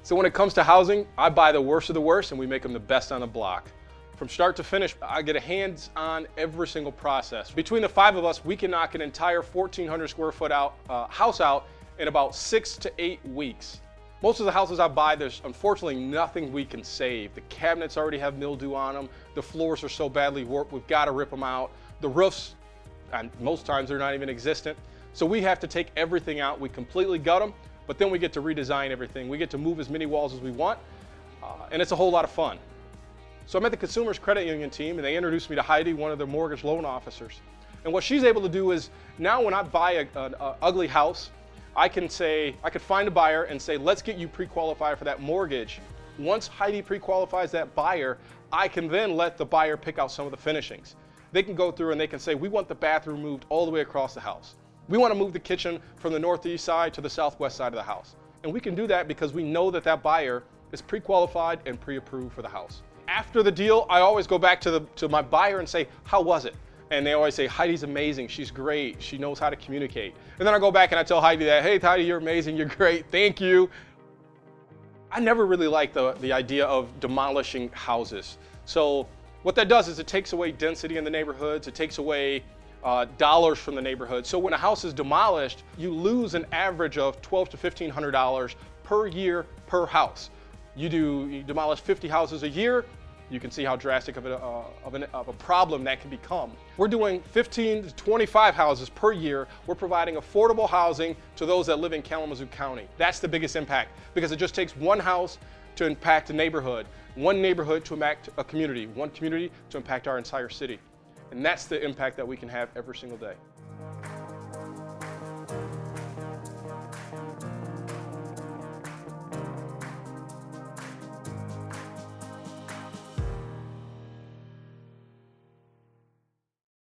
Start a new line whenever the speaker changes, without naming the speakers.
So when it comes to housing, I buy the worst of the worst and we make them the best on the block. From start to finish, I get a hands-on every single process. Between the 5 of us, we can knock an entire 1,400 square foot house out in about 6 to 8 weeks. Most of the houses I buy, there's unfortunately nothing we can save. The cabinets already have mildew on them. The floors are so badly warped, we've got to rip them out. The roofs, and most times they're not even existent. So we have to take everything out. We completely gut them, but then we get to redesign everything. We get to move as many walls as we want, and it's a whole lot of fun. So I'm at the Consumers Credit Union team, and they introduced me to Heidi, one of their mortgage loan officers. And what she's able to do is, now when I buy an ugly house, I could find a buyer and say, let's get you pre-qualified for that mortgage. Once Heidi pre-qualifies that buyer, I can then let the buyer pick out some of the finishings. They can go through and they can say, we want the bathroom moved all the way across the house. We want to move the kitchen from the northeast side to the southwest side of the house. And we can do that because we know that that buyer is pre-qualified and pre-approved for the house. After the deal, I always go back to my buyer and say, how was it? And they always say, Heidi's amazing, she's great, she knows how to communicate. And then I go back and I tell Heidi that, hey Heidi, you're amazing, you're great, thank you. I never really liked the idea of demolishing houses. So what that does is it takes away density in the neighborhoods, it takes away dollars from the neighborhood. So when a house is demolished, you lose an average of $1,200 to $1,500 per year per house. You demolish 50 houses a year, you can see how drastic of a problem that can become. We're doing 15 to 25 houses per year. We're providing affordable housing to those that live in Kalamazoo County. That's the biggest impact, because it just takes one house to impact a neighborhood, one neighborhood to impact a community, one community to impact our entire city. And that's the impact that we can have every single day.